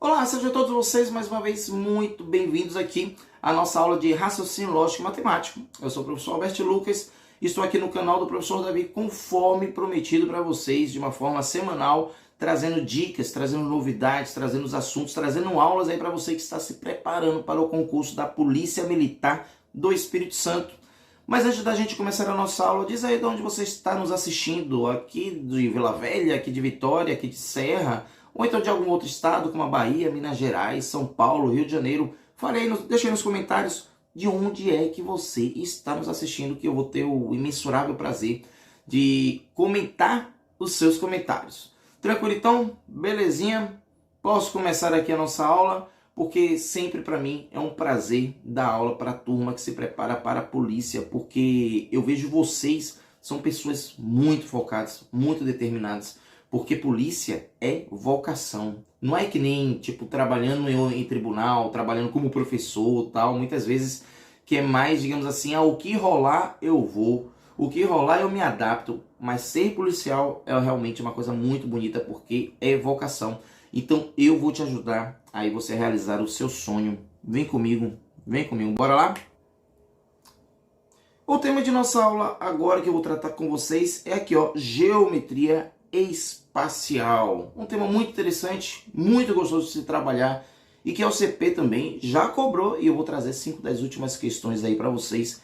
Olá, sejam todos vocês mais uma vez muito bem-vindos aqui à nossa aula de raciocínio lógico e matemático. Eu sou o professor Alberto Lucas e estou aqui no canal do professor Davi, conforme prometido para vocês, de uma forma semanal, trazendo dicas, trazendo novidades, trazendo os assuntos, trazendo aulas aí para você que está se preparando para o concurso da Polícia Militar do Espírito Santo. Mas antes da gente começar a nossa aula, diz aí de onde você está nos assistindo, aqui de Vila Velha, aqui de Vitória, aqui de Serra, ou então de algum outro estado, como a Bahia, Minas Gerais, São Paulo, Rio de Janeiro. Deixa aí nos comentários de onde é que você está nos assistindo, que eu vou ter o imensurável prazer de comentar os seus comentários. Tranquilo então? Belezinha? Posso começar aqui a nossa aula? Porque sempre para mim é um prazer dar aula para a turma que se prepara para a polícia, porque eu vejo vocês são pessoas muito focadas, muito determinadas, porque polícia é vocação. Não é que nem, tipo, trabalhando em tribunal, trabalhando como professor, tal, muitas vezes que é mais, digamos assim, o que rolar eu vou, o que rolar eu me adapto, mas ser policial é realmente uma coisa muito bonita, porque é vocação. Então eu vou te ajudar aí você realizar o seu sonho. Vem comigo, bora lá? O tema de nossa aula agora que eu vou tratar com vocês é aqui, ó, geometria espacial. Um tema muito interessante, muito gostoso de se trabalhar e que a OCP também já cobrou, e eu vou trazer 5 das últimas questões aí para vocês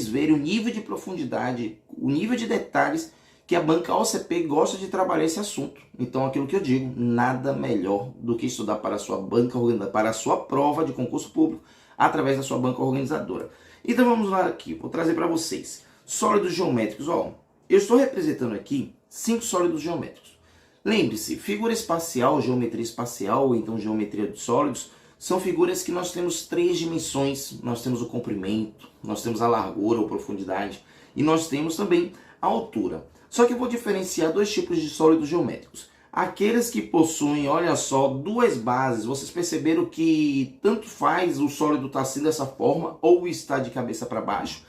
verem o nível de profundidade, o nível de detalhes que a banca OCP gosta de trabalhar esse assunto. Então, aquilo que eu digo, nada melhor do que estudar para a sua banca, para a sua prova de concurso público, através da sua banca organizadora. Então, vamos lá aqui, vou trazer para vocês sólidos geométricos. Ó, eu estou representando aqui 5 sólidos geométricos. Lembre-se, figura espacial, geometria espacial, ou então geometria de sólidos, são figuras que nós temos 3 dimensões. Nós temos o comprimento, nós temos a largura ou profundidade, e nós temos também a altura. Só que eu vou diferenciar 2 tipos de sólidos geométricos. Aqueles que possuem, olha só, 2 bases. Vocês perceberam que tanto faz o sólido estar assim dessa forma ou está de cabeça para baixo?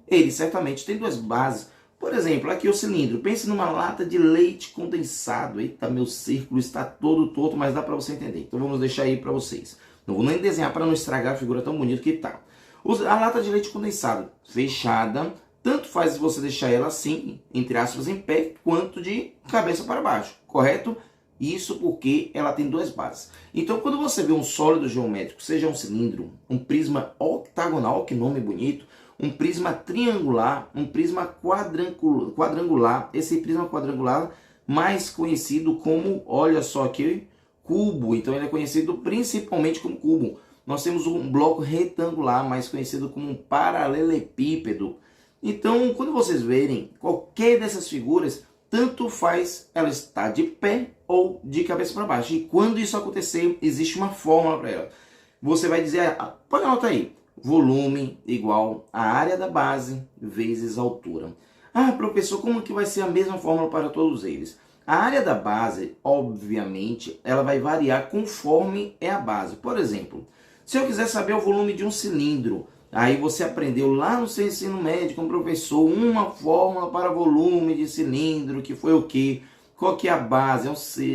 Ele certamente tem 2 bases. Por exemplo, aqui o cilindro. Pense numa lata de leite condensado. Eita, meu círculo está todo torto, mas dá para você entender. Então vamos deixar aí para vocês. Não vou nem desenhar para não estragar a figura tão bonita que está. A lata de leite condensado fechada. Tanto faz você deixar ela assim, entre aspas, em pé, quanto de cabeça para baixo, correto? Isso porque ela tem 2 bases. Então, quando você vê um sólido geométrico, seja um cilindro, um prisma octagonal, que nome bonito, um prisma triangular, um prisma quadrangular, esse prisma quadrangular mais conhecido como, olha só aqui, cubo. Então, ele é conhecido principalmente como cubo. Nós temos um bloco retangular, mais conhecido como um paralelepípedo. Então, quando vocês verem qualquer dessas figuras, tanto faz ela estar de pé ou de cabeça para baixo. E quando isso acontecer, existe uma fórmula para ela. Você vai dizer, pode anotar aí, volume igual a área da base vezes a altura. Ah, professor, como que vai ser a mesma fórmula para todos eles? A área da base, obviamente, ela vai variar conforme é a base. Por exemplo, se eu quiser saber o volume de um cilindro, aí você aprendeu lá no seu ensino médio como professor uma fórmula para volume de cilindro, que foi o quê? Qual que é a base?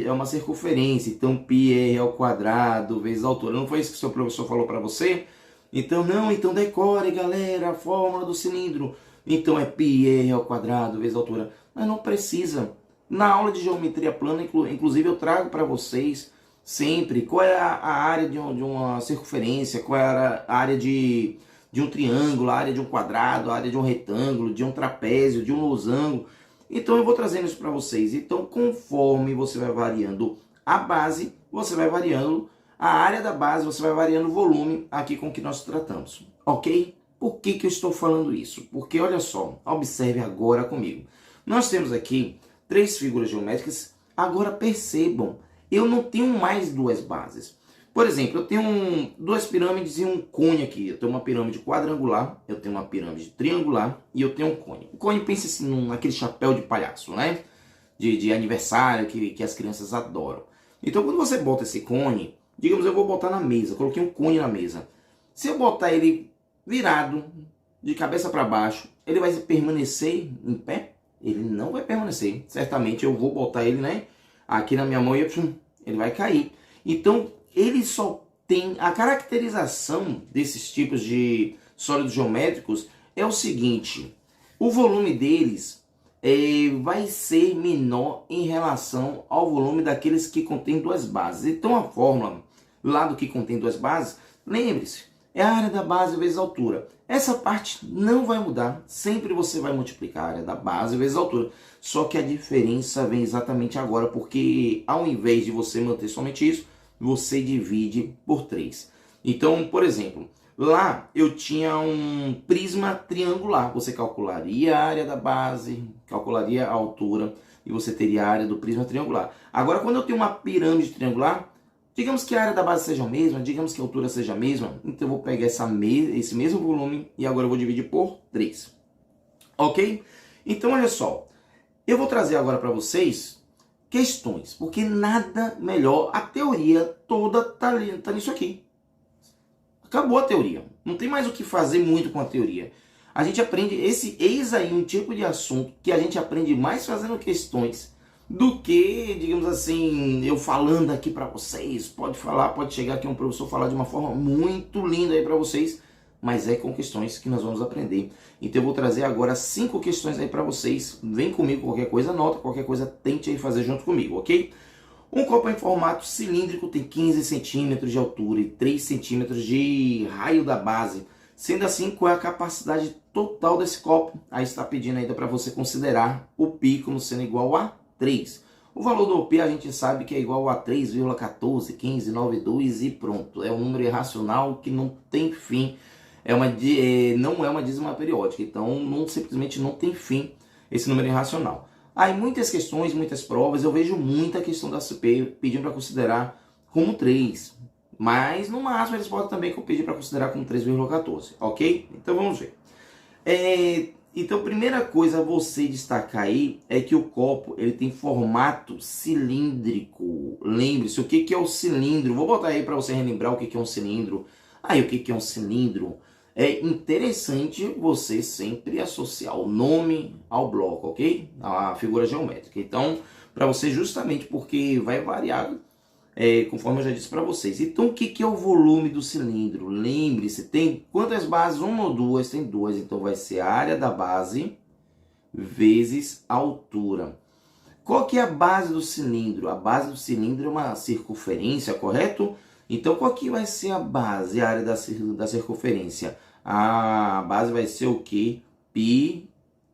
É uma circunferência, então πr ao quadrado vezes a altura. Não foi isso que o seu professor falou para você? Então decore, galera, a fórmula do cilindro. Então é πr ao quadrado vezes a altura. Mas não precisa. Na aula de geometria plana, inclusive, eu trago para vocês sempre qual é a área de uma circunferência, qual é a área de um triângulo, a área de um quadrado, a área de um retângulo, de um trapézio, de um losango. Então eu vou trazendo isso para vocês. Então, conforme você vai variando a base, você vai variando a área da base, você vai variando o volume aqui com que nós tratamos, ok? Por que eu estou falando isso? Porque, olha só, observe agora comigo. Nós temos aqui 3 figuras geométricas. Agora percebam, eu não tenho mais 2 bases. Por exemplo, eu tenho 2 pirâmides e um cone aqui. Eu tenho uma pirâmide quadrangular, eu tenho uma pirâmide triangular e eu tenho um cone. O cone, pensa assim, naquele chapéu de palhaço, né? De aniversário que as crianças adoram. Então, quando você bota esse cone, digamos, eu vou botar na mesa, coloquei um cone na mesa. Se eu botar ele virado, de cabeça para baixo, ele vai permanecer em pé? Ele não vai permanecer. Certamente eu vou botar ele, né, aqui na minha mão e ele vai cair. Então, ele só tem a caracterização desses tipos de sólidos geométricos é o seguinte: o volume deles vai ser menor em relação ao volume daqueles que contêm duas bases. Então a fórmula lá do que contém duas bases, lembre-se, é a área da base vezes a altura. Essa parte não vai mudar, sempre você vai multiplicar a área da base vezes a altura. Só que a diferença vem exatamente agora, porque ao invés de você manter somente isso, você divide por 3. Então, por exemplo, lá eu tinha um prisma triangular. Você calcularia a área da base, calcularia a altura e você teria a área do prisma triangular. Agora, quando eu tenho uma pirâmide triangular, digamos que a área da base seja a mesma, digamos que a altura seja a mesma, então eu vou pegar esse mesmo volume e agora eu vou dividir por 3. Ok? Então, olha só. Eu vou trazer agora para vocês questões, porque nada melhor, a teoria toda tá nisso aqui. Acabou a teoria. Não tem mais o que fazer muito com a teoria. A gente aprende, eis aí um tipo de assunto que a gente aprende mais fazendo questões do que, digamos assim, eu falando aqui para vocês. Pode chegar aqui um professor falar de uma forma muito linda aí para vocês, mas é com questões que nós vamos aprender. Então eu vou trazer agora 5 questões aí para vocês. Vem comigo, qualquer coisa anota, qualquer coisa tente aí fazer junto comigo, ok? Um copo em formato cilíndrico tem 15 centímetros de altura e 3 centímetros de raio da base. Sendo assim, qual é a capacidade total desse copo? Aí está pedindo ainda para você considerar o π como sendo igual a 3. O valor do π a gente sabe que é igual a 3,141592 e pronto. É um número irracional que não tem fim. Não é uma dízima periódica, então simplesmente não tem fim esse número irracional. Aí muitas questões, muitas provas, eu vejo muita questão da CP pedindo para considerar como 3. Mas no máximo eles podem também pedir para considerar como 3,14, ok? Então vamos ver. Então, primeira coisa a você destacar aí é que o copo ele tem formato cilíndrico. Lembre-se, o que é o cilindro? Vou botar aí para você relembrar o que é um cilindro. Aí, o que é um cilindro? É interessante você sempre associar o nome ao bloco, ok? A figura geométrica. Então, para você justamente porque vai variar, conforme eu já disse para vocês. Então, o que é o volume do cilindro? Lembre-se, tem quantas bases? Uma ou duas? Tem duas. Então, vai ser a área da base vezes a altura. Qual que é a base do cilindro? A base do cilindro é uma circunferência, correto? Então, qual que vai ser a base, a área da circunferência? A base vai ser o quê? Π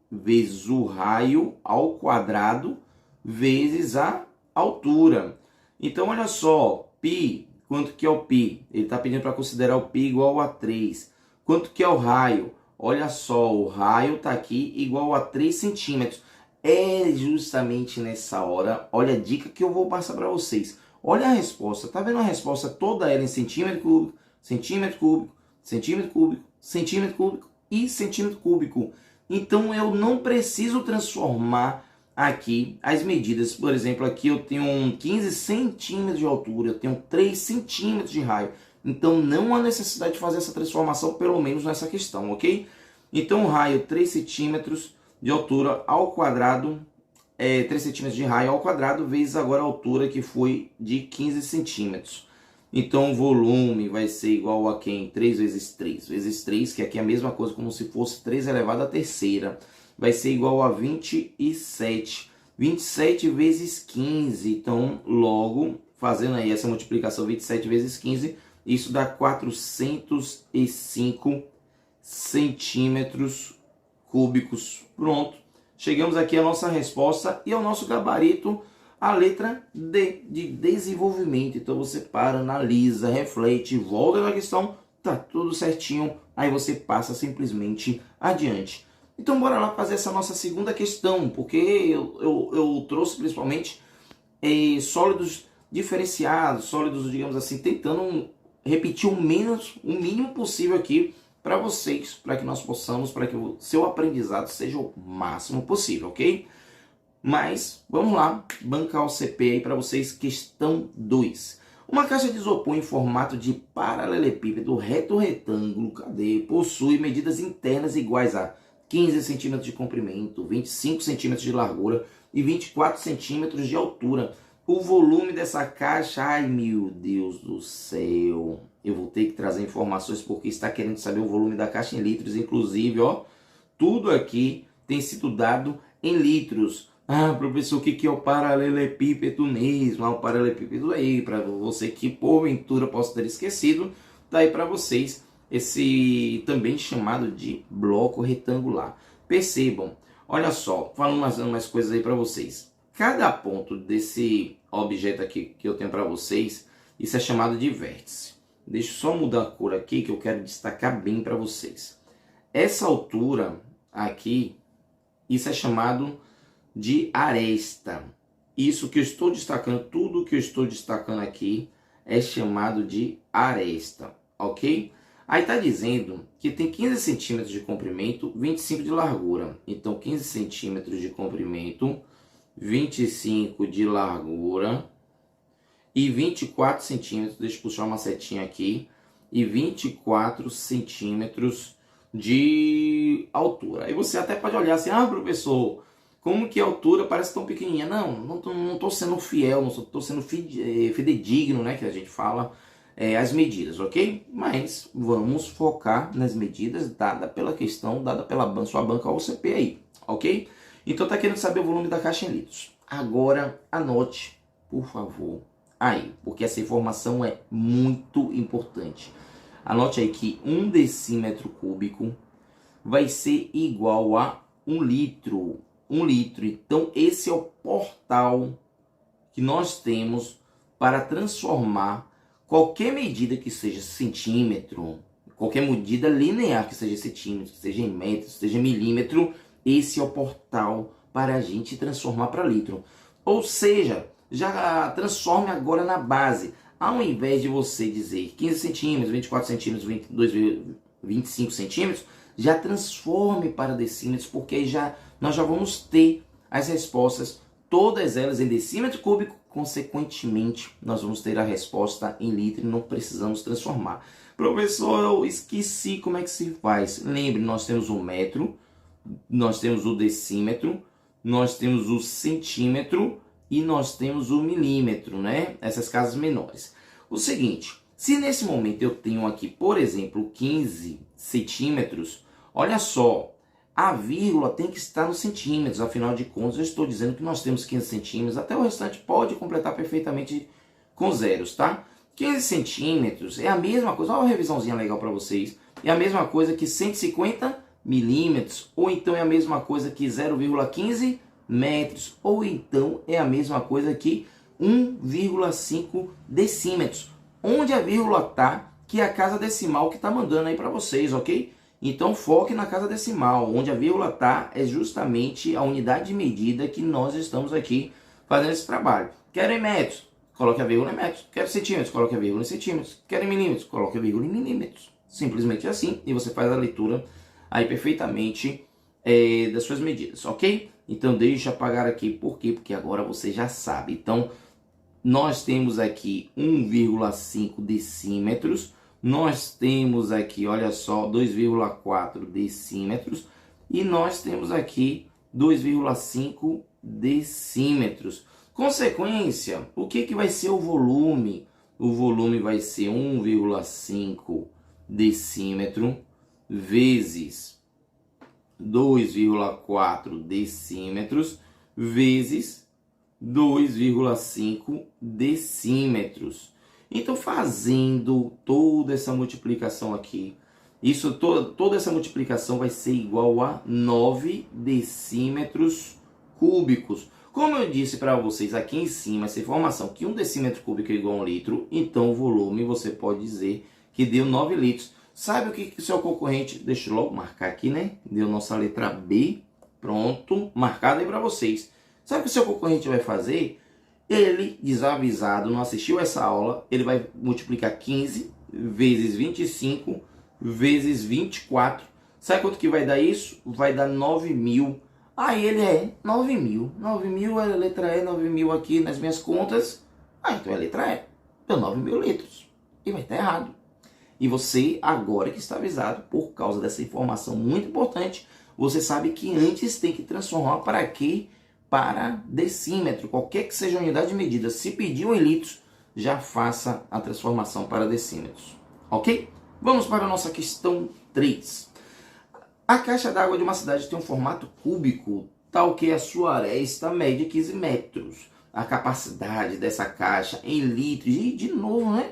vezes o raio ao quadrado vezes a altura. Então, olha só, π, quanto que é o π? Ele está pedindo para considerar o π igual a 3. Quanto que é o raio? Olha só, o raio está aqui igual a 3 centímetros. É justamente nessa hora, olha a dica que eu vou passar para vocês. Olha a resposta, tá vendo a resposta toda ela em centímetro cúbico, centímetro cúbico, centímetro cúbico, centímetro cúbico e centímetro cúbico. Então eu não preciso transformar aqui as medidas. Por exemplo, aqui eu tenho 15 centímetros de altura, eu tenho 3 centímetros de raio. Então não há necessidade de fazer essa transformação, pelo menos nessa questão, ok? Então o raio 3 centímetros de altura ao quadrado, 3 centímetros de raio ao quadrado, vezes agora a altura que foi de 15 centímetros. Então o volume vai ser igual a quem? 3 vezes 3 vezes 3, que aqui é a mesma coisa como se fosse 3 elevado à terceira. Vai ser igual a 27. 27 vezes 15. Então, logo, fazendo aí essa multiplicação, 27 vezes 15, isso dá 405 centímetros cúbicos. Pronto. Chegamos aqui à nossa resposta e ao nosso gabarito, a letra D, de desenvolvimento. Então você para, analisa, reflete, volta na questão, tá tudo certinho, aí você passa simplesmente adiante. Então bora lá fazer essa nossa segunda questão, porque eu trouxe principalmente sólidos diferenciados, sólidos, digamos assim, tentando repetir o mínimo possível aqui para vocês, para que nós possamos, para que o seu aprendizado seja o máximo possível, ok? Mas, vamos lá, bancar o CP aí para vocês, questão 2. Uma caixa de isopor em formato de paralelepípedo reto-retângulo, possui medidas internas iguais a 15 centímetros de comprimento, 25 centímetros de largura e 24 centímetros de altura. O volume dessa caixa, ai meu Deus do céu. Eu vou ter que trazer informações porque está querendo saber o volume da caixa em litros. Inclusive, ó, tudo aqui tem sido dado em litros. Ah, professor, o que é o paralelepípedo mesmo? Ah, o paralelepípedo aí, para você que porventura possa ter esquecido, tá aí para vocês esse também chamado de bloco retangular. Percebam, olha só, falando mais coisas aí para vocês. Cada ponto desse objeto aqui que eu tenho para vocês, isso é chamado de vértice. Deixa eu só mudar a cor aqui que eu quero destacar bem para vocês. Essa altura aqui, isso é chamado de aresta. Isso que eu estou destacando, tudo que eu estou destacando aqui é chamado de aresta, ok? Aí está dizendo que tem 15 centímetros de comprimento, 25 de largura. Então 15 centímetros de comprimento, 25 de largura e 24 centímetros, deixa eu puxar uma setinha aqui, e 24 centímetros de altura. Aí você até pode olhar assim, ah, professor, como que a altura parece tão pequenininha? Não estou sendo fiel, não estou sendo fidedigno, né, que a gente fala, as medidas, ok? Mas vamos focar nas medidas dada pela questão, dada pela sua banca OCP aí, ok? Então tá querendo saber o volume da caixa em litros. Agora anote, por favor, aí, porque essa informação é muito importante. Anote aí que 1 decímetro cúbico vai ser igual a 1 litro. 1 litro. Então esse é o portal que nós temos para transformar qualquer medida que seja centímetro, qualquer medida linear que seja centímetro, que seja em metro, que seja em milímetro, esse é o portal para a gente transformar para litro. Ou seja, já transforme agora na base. Ao invés de você dizer 15 centímetros, 24 centímetros, 22, 25 centímetros, já transforme para decímetros, porque aí nós já vamos ter as respostas, todas elas em decímetro cúbico. Consequentemente, nós vamos ter a resposta em litro e não precisamos transformar. Professor, eu esqueci como é que se faz. Lembre, nós temos o metro, nós temos o decímetro, nós temos o centímetro e nós temos o milímetro, né? Essas casas menores. O seguinte, se nesse momento eu tenho aqui, por exemplo, 15 centímetros, olha só, a vírgula tem que estar nos centímetros, afinal de contas eu estou dizendo que nós temos 15 centímetros, até o restante pode completar perfeitamente com zeros, tá? 15 centímetros é a mesma coisa, olha uma revisãozinha legal para vocês, é a mesma coisa que 150 milímetros, ou então é a mesma coisa que 0,15 metros, ou então é a mesma coisa que 1,5 decímetros. Onde a vírgula está, que é a casa decimal que está mandando aí para vocês, ok? Então foque na casa decimal, onde a vírgula está é justamente a unidade de medida que nós estamos aqui fazendo esse trabalho. Quero em metros, coloque a vírgula em metros. Quero centímetros, coloque a vírgula em centímetros. Quero em milímetros, coloque a vírgula em milímetros. Simplesmente assim, e você faz a leitura aí perfeitamente das suas medidas, ok? Então deixa eu apagar aqui, por quê? Porque agora você já sabe. Então nós temos aqui 1,5 decímetros, nós temos aqui, olha só, 2,4 decímetros e nós temos aqui 2,5 decímetros. Consequência, o que vai ser o volume? O volume vai ser 1,5 decímetro vezes 2,4 decímetros vezes 2,5 decímetros. Então, fazendo toda essa multiplicação aqui, toda essa multiplicação vai ser igual a 9 decímetros cúbicos. Como eu disse para vocês aqui em cima, essa informação que 1 decímetro cúbico é igual a 1 litro, então o volume você pode dizer que deu 9 litros. Sabe o que o seu concorrente, deixa eu logo marcar aqui, né? Deu nossa letra B, pronto, marcado aí para vocês. Sabe o que o seu concorrente vai fazer? Ele, desavisado, não assistiu essa aula, ele vai multiplicar 15 vezes 25 vezes 24. Sabe quanto que vai dar isso? Vai dar 9.000. Aí ele 9.000. 9.000 é a letra E, 9.000 aqui nas minhas contas. Ah, então é a letra E. Deu 9.000 litros. E vai estar errado. E você, agora que está avisado, por causa dessa informação muito importante, você sabe que antes tem que transformar para quê? para decímetro. Qualquer que seja a unidade de medida, se pediu em litros, já faça a transformação para decímetros. Ok? Vamos para a nossa questão 3. A caixa d'água de uma cidade tem um formato cúbico, tal que a sua aresta mede 15 metros. A capacidade dessa caixa em litros, e de novo, né?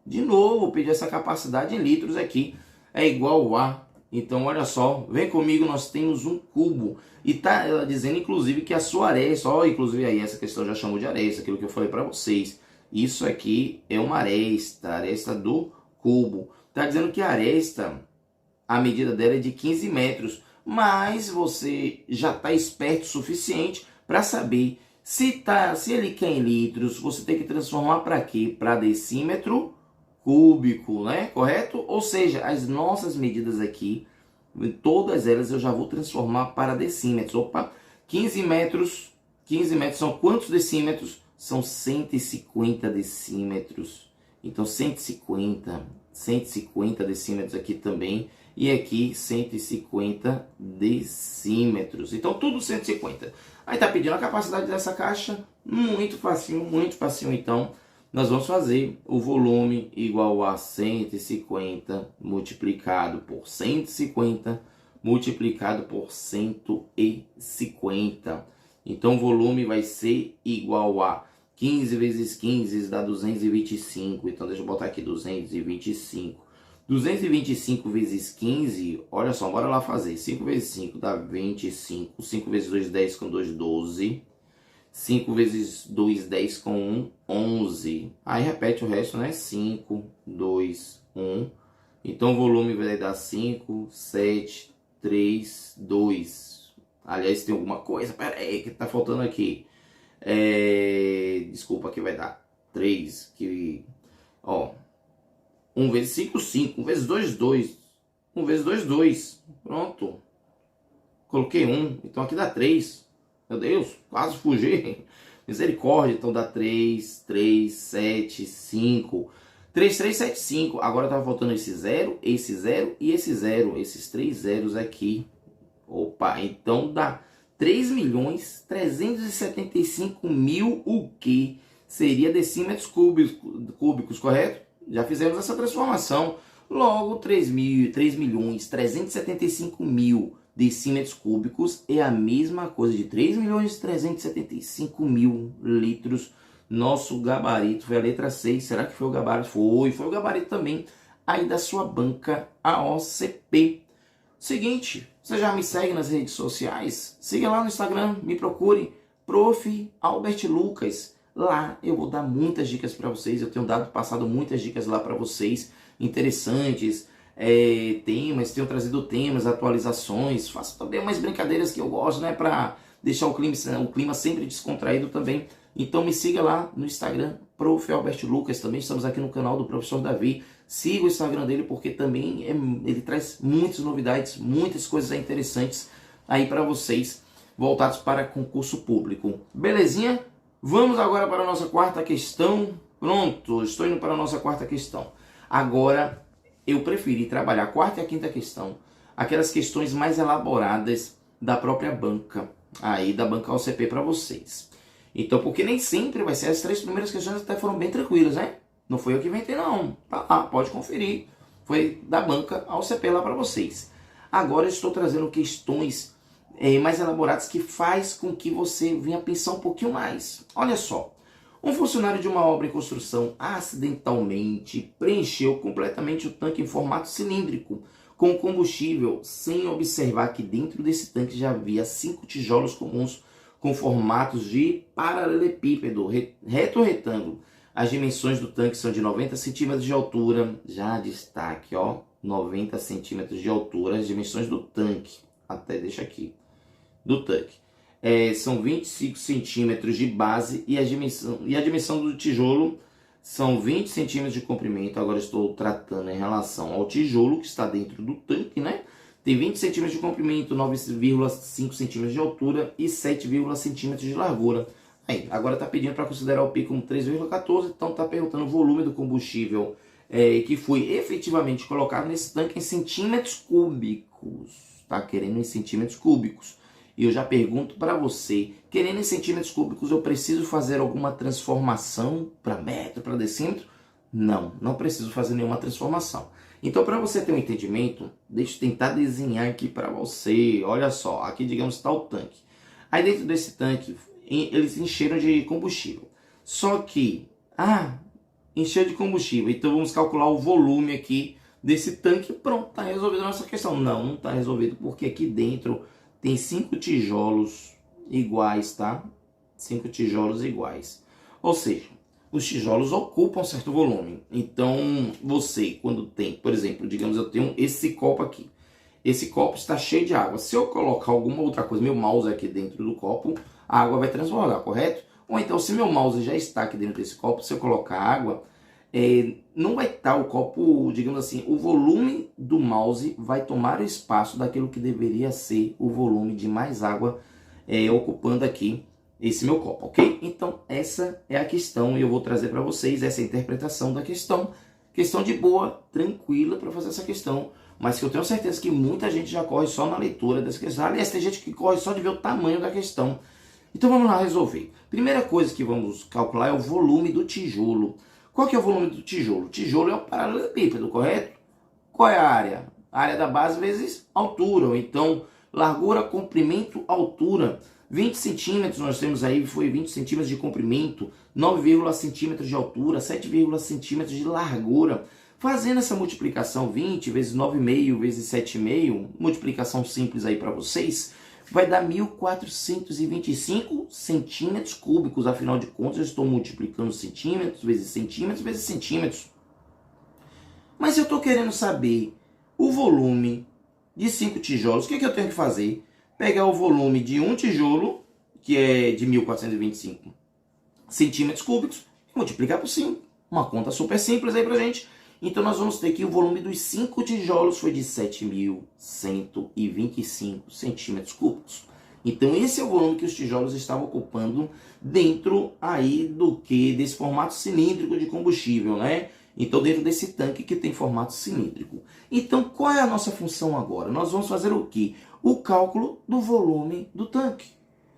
De novo, pedir essa capacidade em litros aqui é igual a... Então, olha só, vem comigo, nós temos um cubo. E tá ela dizendo, inclusive, que a sua aresta, ó, inclusive aí, essa questão já chamou de aresta, aquilo que eu falei para vocês. Isso aqui é uma aresta do cubo. Tá dizendo que a aresta, a medida dela é de 15 metros. Mas você já está esperto o suficiente para saber se ele quer em litros, você tem que transformar para quê? Para decímetro cúbico, né? Correto? Ou seja, as nossas medidas aqui, todas elas eu já vou transformar para decímetros. Opa, 15 metros são quantos decímetros? São 150 decímetros. Então 150 decímetros aqui também. E aqui 150 decímetros. Então tudo 150. Aí tá pedindo a capacidade dessa caixa. Muito facinho, muito facinho. Então nós vamos fazer o volume igual a 150 multiplicado por 150 multiplicado por 150. Então o volume vai ser igual a 15 vezes 15 dá 225. Então deixa eu botar aqui 225. 225 vezes 15, olha só, bora lá fazer. 5 vezes 5 dá 25. 5 vezes 2, 10 com 2, 12. 5 vezes 2, 10 com 1, 11. Aí repete o resto, né? 5, 2, 1. Então o volume vai dar 5, 7, 3, 2. Aliás, tem alguma coisa, pera aí, que tá faltando aqui. Desculpa, aqui vai dar 3, que... Ó... 1 vezes 5, 5. 1 vezes 2, 2. 1 vezes 2, 2. Pronto. Coloquei 1. Então aqui dá 3. Meu Deus, quase fugi. Misericórdia. Então dá 3, 3, 7, 5. 3, 3, 7, 5. Agora tá faltando esse 0 e esse 0. Esses 3 zeros aqui. Opa, então dá 3.375.000 o que seria decímetros cúbicos, correto? Já fizemos essa transformação. Logo, 3.375.000 decímetros cúbicos é a mesma coisa de 3.375.000 litros. Nosso gabarito foi a letra 6. Será que foi o gabarito? Foi o gabarito também aí da sua banca AOCP. Seguinte, você já me segue nas redes sociais? Siga lá no Instagram, me procure, Prof. Albert Lucas. Lá eu vou dar muitas dicas para vocês, eu tenho passado muitas dicas lá para vocês, interessantes, temas, tenho trazido temas, atualizações, faço também umas brincadeiras que eu gosto, né, para deixar o clima sempre descontraído também. Então me siga lá no Instagram, Prof. Albert Lucas, também estamos aqui no canal do Professor Davi, siga o Instagram dele porque também ele traz muitas novidades, muitas coisas interessantes aí para vocês, voltados para concurso público. Belezinha? Vamos agora para a nossa quarta questão. Pronto, estou indo para a nossa quarta questão. Agora, eu preferi trabalhar a quarta e a quinta questão, aquelas questões mais elaboradas da própria banca, aí da banca OCP para vocês. Então, porque nem sempre vai ser, as 3 primeiras questões até foram bem tranquilas, né? Não foi eu que inventei não, tá lá, pode conferir. Foi da banca OCP lá para vocês. Agora eu estou trazendo questões mais elaborados que faz com que você venha pensar um pouquinho mais. Olha só, um funcionário de uma obra em construção acidentalmente preencheu completamente o tanque em formato cilíndrico com combustível sem observar que dentro desse tanque já havia 5 tijolos comuns com formatos de paralelepípedo, reto ou retângulo. As dimensões do tanque são de 90 centímetros de altura, já destaque, ó, 90 centímetros de altura, as dimensões do tanque, até deixa aqui. Do tanque. São 25 centímetros de base e a dimensão do tijolo são 20 centímetros de comprimento. Agora estou tratando em relação ao tijolo que está dentro do tanque, né? Tem 20 centímetros de comprimento, 9,5 centímetros de altura e 7,1 centímetros de largura. Aí, agora está pedindo para considerar o P como 3,14, então está perguntando o volume do combustível que foi efetivamente colocado nesse tanque em centímetros cúbicos. Está querendo em centímetros cúbicos. E eu já pergunto para você, querendo em centímetros cúbicos, eu preciso fazer alguma transformação para metro, para decímetro? Não, não preciso fazer nenhuma transformação. Então, para você ter um entendimento, deixa eu tentar desenhar aqui para você. Olha só, aqui digamos está o tanque. Aí dentro desse tanque, eles encheram de combustível. Só que, encheu de combustível, então vamos calcular o volume aqui desse tanque. Pronto, está resolvida a nossa questão. Não, não está resolvido, porque aqui dentro tem 5 tijolos iguais, tá? 5 tijolos iguais. Ou seja, os tijolos ocupam certo volume. Então, você, quando tem, por exemplo, digamos, eu tenho esse copo aqui. Esse copo está cheio de água. Se eu colocar alguma outra coisa, meu mouse aqui dentro do copo, a água vai transbordar, correto? Ou então, se meu mouse já está aqui dentro desse copo, se eu colocar água, não vai estar o copo, digamos assim, o volume do mouse vai tomar o espaço daquilo que deveria ser o volume de mais água ocupando aqui esse meu copo, ok? Então, essa é a questão e eu vou trazer para vocês essa interpretação da questão. Questão de boa, tranquila para fazer essa questão, mas que eu tenho certeza que muita gente já corre só na leitura dessa questão. Aliás, tem gente que corre só de ver o tamanho da questão. Então, vamos lá resolver. Primeira coisa que vamos calcular é o volume do tijolo. Qual que é o volume do tijolo? O tijolo é um paralelepípedo, correto? Qual é a área? A área da base vezes altura. Então, largura, comprimento, altura. 20 centímetros nós temos aí, foi 20 centímetros de comprimento, 9, centímetros de altura, 7, centímetros de largura. Fazendo essa multiplicação 20 vezes 9,5 vezes 7,5, multiplicação simples aí para vocês, vai dar 1.425 centímetros cúbicos. Afinal de contas, eu estou multiplicando centímetros vezes centímetros vezes centímetros. Mas eu estou querendo saber o volume de 5 tijolos. O que eu tenho que fazer? Pegar o volume de um tijolo, que é de 1.425 centímetros cúbicos, e multiplicar por 5. Uma conta super simples aí pra gente. Então nós vamos ter que o volume dos 5 tijolos foi de 7.125 centímetros cúbicos. Então esse é o volume que os tijolos estavam ocupando dentro aí desse formato cilíndrico de combustível, né? Então dentro desse tanque que tem formato cilíndrico. Então qual é a nossa função agora? Nós vamos fazer o quê? O cálculo do volume do tanque.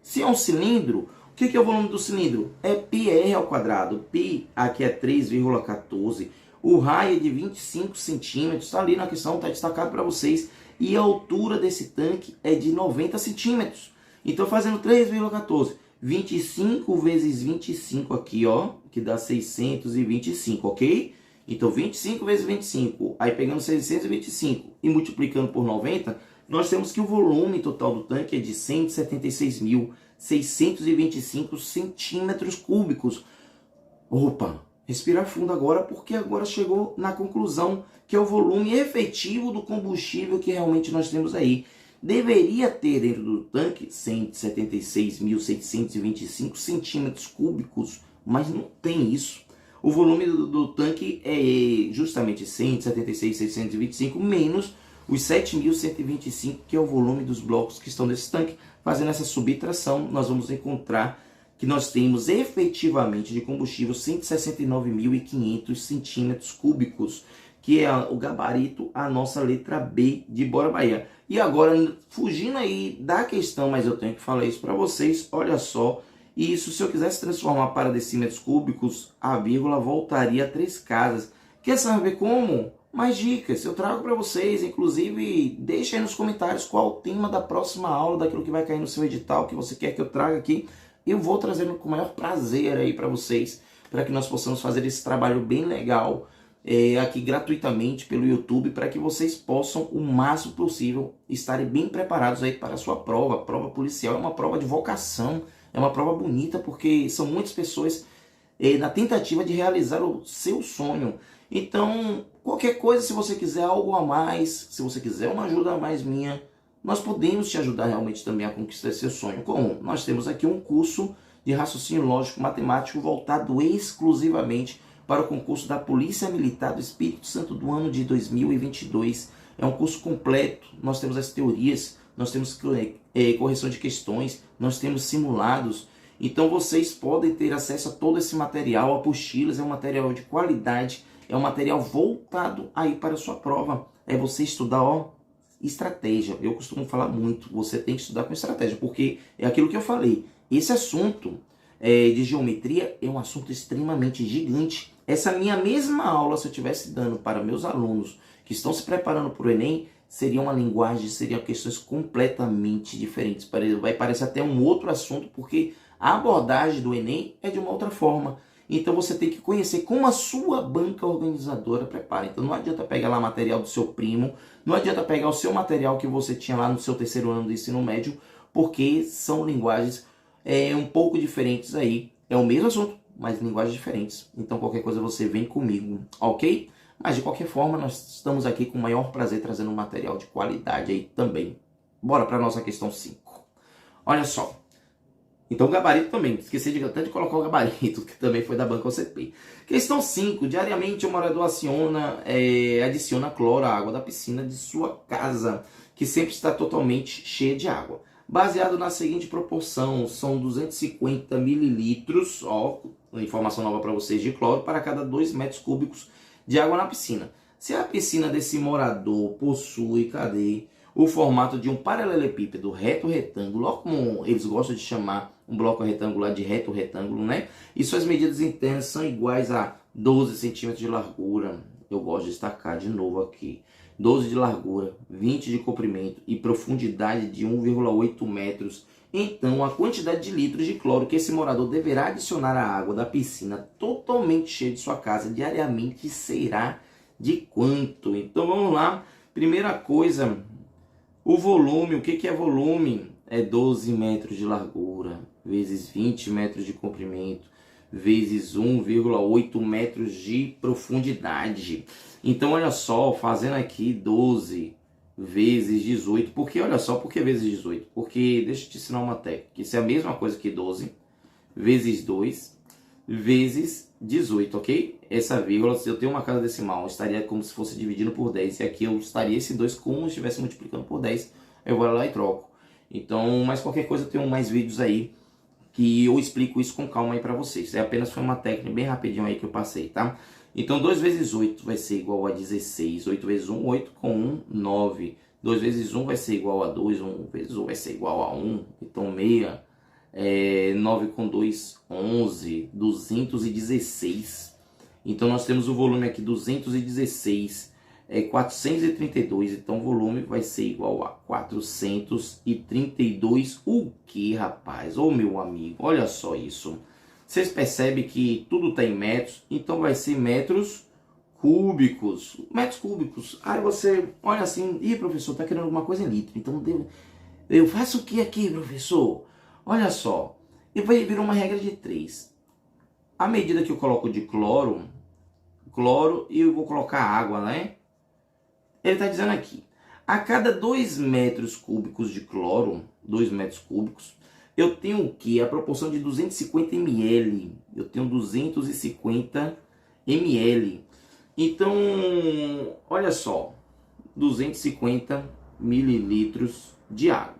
Se é um cilindro, o que é o volume do cilindro? É πr ao quadrado. Π aqui é 3,14. O raio é de 25 centímetros. Está ali na questão, está destacado para vocês. E a altura desse tanque é de 90 centímetros. Então, fazendo 3,14. 25 vezes 25 aqui, ó, que dá 625, ok? Então, 25 vezes 25. Aí, pegando 625 e multiplicando por 90... nós temos que o volume total do tanque é de 176.625 centímetros cúbicos. Opa, respirar fundo agora, porque agora chegou na conclusão que é o volume efetivo do combustível que realmente nós temos aí. Deveria ter dentro do tanque 176.625 centímetros cúbicos, mas não tem isso. O volume do tanque é justamente 176.625 menos os 7.125, que é o volume dos blocos que estão nesse tanque. Fazendo essa subtração, nós vamos encontrar que nós temos efetivamente de combustível 169.500 centímetros cúbicos, que é o gabarito, a nossa letra B de Bora Bahia. E agora, fugindo aí da questão, mas eu tenho que falar isso para vocês, olha só, isso se eu quisesse transformar para decímetros cúbicos, a vírgula voltaria a 3 casas. Quer saber como? Mais dicas eu trago para vocês, inclusive deixa aí nos comentários qual o tema da próxima aula, daquilo que vai cair no seu edital, que você quer que eu traga aqui. Eu vou trazendo com o maior prazer aí para vocês, para que nós possamos fazer esse trabalho bem legal aqui gratuitamente pelo YouTube, para que vocês possam o máximo possível estarem bem preparados aí para a sua prova. A prova policial é uma prova de vocação, é uma prova bonita, porque são muitas pessoas na tentativa de realizar o seu sonho. Então, qualquer coisa, se você quiser algo a mais, se você quiser uma ajuda a mais minha, nós podemos te ajudar realmente também a conquistar esse seu sonho. Como? Nós temos aqui um curso de raciocínio lógico matemático voltado exclusivamente para o concurso da Polícia Militar do Espírito Santo do ano de 2022. É um curso completo, nós temos as teorias, nós temos correção de questões, nós temos simulados. Então vocês podem ter acesso a todo esse material, apostilas, é um material de qualidade, é um material voltado aí para a sua prova. É você estudar, ó, estratégia. Eu costumo falar muito, você tem que estudar com estratégia, porque é aquilo que eu falei. Esse assunto de geometria é um assunto extremamente gigante. Essa minha mesma aula, se eu estivesse dando para meus alunos que estão se preparando para o Enem, seria uma linguagem, seriam questões completamente diferentes. Vai parecer até um outro assunto, porque a abordagem do Enem é de uma outra forma. Então você tem que conhecer como a sua banca organizadora prepara. Então não adianta pegar lá material do seu primo, não adianta pegar o seu material que você tinha lá no seu terceiro ano do ensino médio, porque são linguagens um pouco diferentes aí. É o mesmo assunto, mas linguagens diferentes. Então qualquer coisa você vem comigo, ok? Mas de qualquer forma, nós estamos aqui com o maior prazer trazendo um material de qualidade aí também. Bora para a nossa questão 5. Olha só. Então o gabarito também, esqueci até de colocar o gabarito, que também foi da banca OCP. Questão 5. Diariamente o morador adiciona cloro à água da piscina de sua casa, que sempre está totalmente cheia de água. Baseado na seguinte proporção, são 250 mililitros, ó, informação nova para vocês, de cloro para cada 2 metros cúbicos de água na piscina. Se a piscina desse morador possui, o formato de um paralelepípedo reto-retângulo, ó, como eles gostam de chamar um bloco retangular de reto-retângulo, né? E suas medidas internas são iguais a 12 centímetros de largura. Eu gosto de destacar de novo aqui. 12 de largura, 20 de comprimento e profundidade de 1,8 metros. Então, a quantidade de litros de cloro que esse morador deverá adicionar à água da piscina totalmente cheia de sua casa diariamente será de quanto? Então, vamos lá. Primeira coisa, o volume. O que é volume? É 12 metros de largura, vezes 20 metros de comprimento, vezes 1,8 metros de profundidade. Então, olha só, fazendo aqui 12 vezes 18. Por que, olha só, por que vezes 18? Porque, deixa eu te ensinar uma técnica. Isso é a mesma coisa que 12 vezes 2 vezes 18, ok? Essa vírgula, se eu tenho uma casa decimal, estaria como se fosse dividindo por 10. E aqui eu estaria esse 2 como se estivesse multiplicando por 10. Eu vou lá e troco. Então, mas qualquer coisa eu tenho mais vídeos aí que eu explico isso com calma aí para vocês. Apenas foi uma técnica bem rapidinho aí que eu passei, tá? Então 2 vezes 8 vai ser igual a 16. 8 vezes 1, 8 com 1, 9. 2 vezes 1 vai ser igual a 2. 1 vezes 1 vai ser igual a 1. Então 6. 9 com 2, 11. 216. Então nós temos o volume aqui 216. 432, então o volume vai ser igual a 432, o que, rapaz? Ô, meu amigo, olha só isso. Vocês percebem que tudo está em metros, então vai ser metros cúbicos. Metros cúbicos. Aí você olha assim, ih, professor, tá querendo alguma coisa em litro, então eu faço o que aqui, professor? Olha só, e vai virar uma regra de 3. À medida que eu coloco de cloro, e eu vou colocar água, né? Ele está dizendo aqui, a cada 2 metros cúbicos de cloro, 2 metros cúbicos, eu tenho o que? A proporção de 250 ml. Eu tenho 250 ml. Então, olha só, 250 mililitros de água.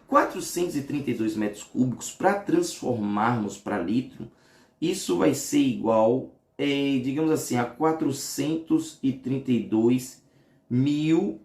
432 metros cúbicos, para transformarmos para litro, isso vai ser igual, digamos assim, a 432 mil,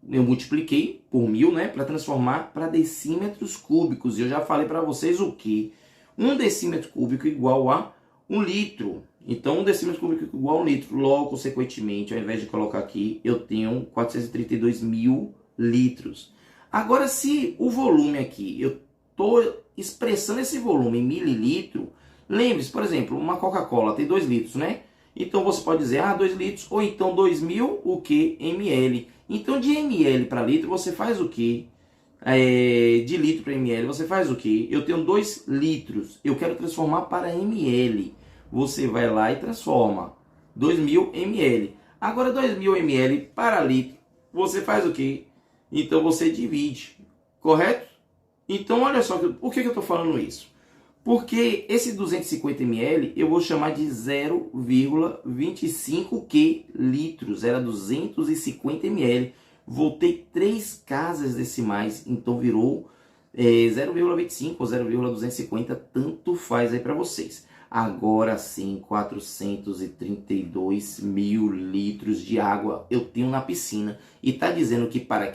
eu multipliquei por 1000, né, para transformar para decímetros cúbicos. E eu já falei para vocês o que? 1 decímetro cúbico igual a 1 litro. Então, 1 decímetro cúbico igual a 1 litro. Logo, consequentemente, ao invés de colocar aqui, eu tenho 432 mil litros. Agora, se o volume aqui, eu estou expressando esse volume em mililitro, lembre-se, por exemplo, uma Coca-Cola tem 2 litros, né? Então você pode dizer, 2 litros, ou então 2000, o que? ml. Então de ml para litro você faz o que? De litro para ml você faz o que? Eu tenho 2 litros, eu quero transformar para ml. Você vai lá e transforma 2000 ml. Agora 2000 ml para litro, você faz o que? Então você divide, correto? Então olha só, por que eu estou falando isso? Porque esse 250 ml eu vou chamar de 0,25 Q litros. Era 250 ml. Voltei 3 casas decimais, então virou 0,25 ou 0,250, tanto faz aí para vocês. Agora sim, 432 mil litros de água eu tenho na piscina. E está dizendo que para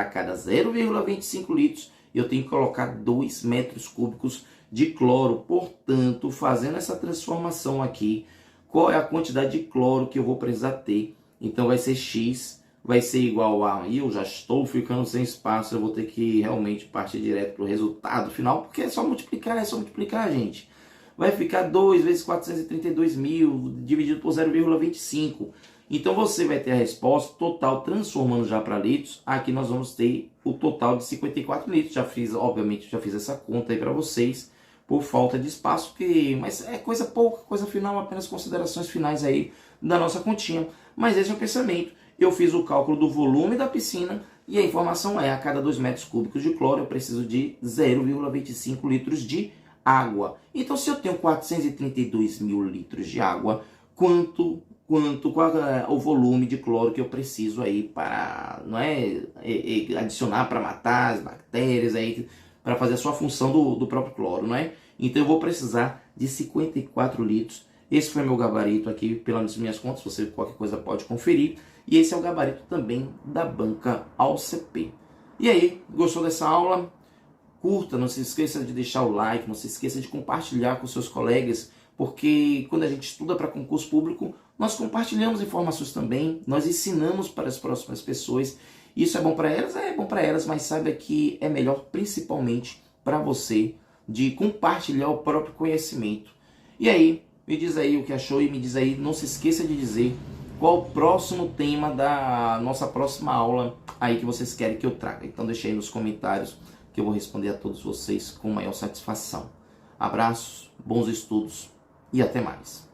cada 0,25 litros eu tenho que colocar 2 metros cúbicos de cloro. Portanto, fazendo essa transformação aqui, qual é a quantidade de cloro que eu vou precisar ter? Então vai ser X, vai ser igual a... eu já estou ficando sem espaço, eu vou ter que realmente partir direto para o resultado final, porque é só multiplicar, gente. Vai ficar 2 vezes 432 mil dividido por 0,25. Então você vai ter a resposta total, transformando já para litros. Aqui nós vamos ter o total de 54 litros. Obviamente, já fiz essa conta aí para vocês, por falta de espaço, mas é coisa pouca, coisa final, apenas considerações finais aí da nossa continha. Mas esse é o pensamento. Eu fiz o cálculo do volume da piscina e a informação é: a cada 2 metros cúbicos de cloro eu preciso de 0,25 litros de água. Então, se eu tenho 432 mil litros de água, qual é o volume de cloro que eu preciso aí para, não é, adicionar para matar as bactérias aí, para fazer a sua função do próprio cloro, não é? Então eu vou precisar de 54 litros. Esse foi meu gabarito aqui, pelas minhas contas, você qualquer coisa pode conferir. E esse é o gabarito também da banca AOCP. E aí, gostou dessa aula? Curta, não se esqueça de deixar o like, não se esqueça de compartilhar com seus colegas, porque quando a gente estuda para concurso público, nós compartilhamos informações também, nós ensinamos para as próximas pessoas. Isso é bom para elas? É bom para elas, mas saiba que é melhor principalmente para você de compartilhar o próprio conhecimento. E aí, me diz aí o que achou e me diz aí, não se esqueça de dizer qual o próximo tema da nossa próxima aula aí que vocês querem que eu traga. Então deixa aí nos comentários que eu vou responder a todos vocês com maior satisfação. Abraços, bons estudos e até mais.